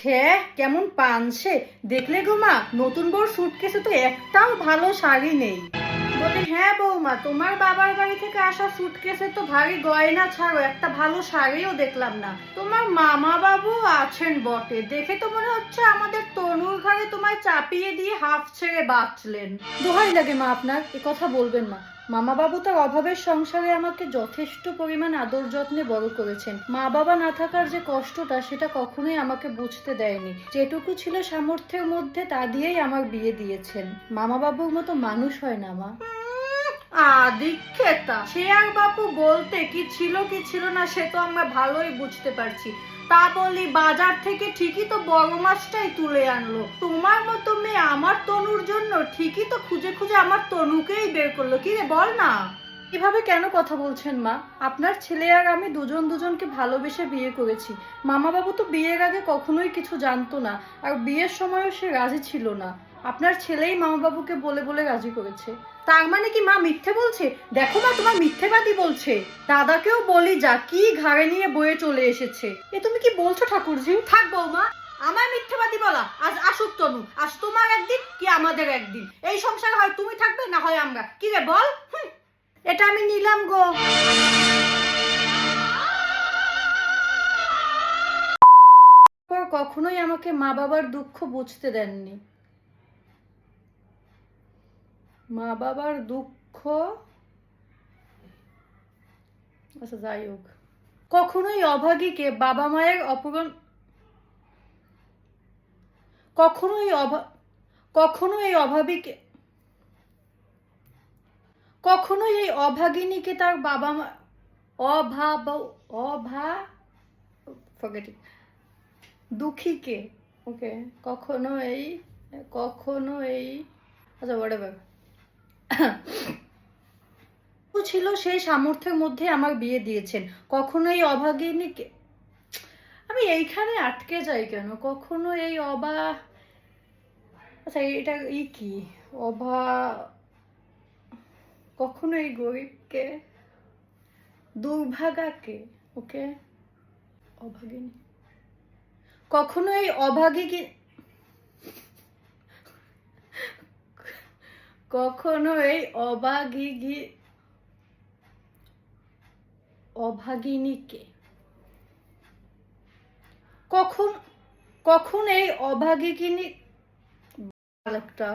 হ্যাঁ, কেমন পানছে দেখলে গো মা, নতুন বউর সুটকেসে তো একটাও ভালো শাড়ি নেই। বলে হ্যাঁ বৌমা, তোমার বাবার বাড়ি থেকে আসা সুটকেসে তো ভারী গয়না ছাড়ো একটা ভালো শাড়িও দেখলাম না। তোমার মামা বাবু আছেন বটে, দেখে তো মনে হচ্ছে আমাদের তনুর ঘরে তোমায় চাপিয়ে দিয়ে হাফ ছেড়ে বাঁচলেন। দোহাই লাগে মা আপনার, এ কথা বলবেন না। মামা বাবু তার অভাবের সংসারে আমাকে যথেষ্ট পরিমাণ আদর যত্নে বড় করেছেন। মা বাবা না থাকার যে কষ্টটা, সেটা কখনোই আমাকে বুঝতে দেয়নি। যেটুকু ছিল সামর্থ্যের মধ্যে তা দিয়েই আমার বিয়ে দিয়েছেন। মামা বাবুর মতো মানুষ হয় না মা। আদিক্ষেতা, সে আর বাপু বলতে কি ছিল না সে তো আমরা ভালোই বুঝতে পারছি। তা বলি বাজার থেকে ঠিকই তো বড় মাছটাই তুলে আনলো। তোমার মতো মেয়ে আমার তনুর জন্য ঠিকই তো খুঁজে খুঁজে আমার তনুকেই বের করলো। কি রে বল না। এভাবে কেন কথা বলছেন মা? আপনার ছেলে আর আমি দুজনকে ভালোবেসে বিয়ে করেছি। মামা বাবু তো বিয়ের আগে কখনোই কিছু জানতো না, আর বিয়ের সময়ও সে রাজি ছিল না। আপনার ছেলেই মামা বাবুকে বলে বলে রাজি করেছে। তার মানে কি মা মিথ্যে বলছে? দেখো মা, তোমার মিথ্যেবাদী বলছে। দাদাকেও বলি যা, কি ঘাড়ে নিয়ে বয়ে চলে এসেছে। এ তুমি কি বলছো ঠাকুরজি? থাক বৌমা, আমার মিথ্যেবাদী বলা। আজ আসুক তনু, আজ তোমার একদিন কি আমাদের একদিন। এই সংসারে হয় তুমি থাকবে, না হয় আমরা। কি রে বল? এটা আমি নিলাম গো। কখনোই আমাকে মা বাবার দুঃখ বুঝতে দেননি। মা বাবার দুঃখ, আচ্ছা যাই হোক, কখনোই অভাগীকে বাবা মায়ের অপমান, কখনো এই অভাবীকে, কখনোই এই অভাগিনীকে তার বাবা মা দুঃখীকে, ওকে, কখনো এই আচ্ছা হোয়াটএভার ছিল সেই সামর্থ্যের মধ্যে আমার বিয়ে দিয়েছেন। কখনো এই অভাগিনীকে, আমি এইখানে আটকে যাই কেন? কখনো এই আচ্ছা এটা কি অভা, কখনো এই গরিবকে, দুর্ভাগাকে, ওকে, অভাগিনী, কখনো এই কখনো এই অভাগিনীকে, কখন এই অভাগিনী একটা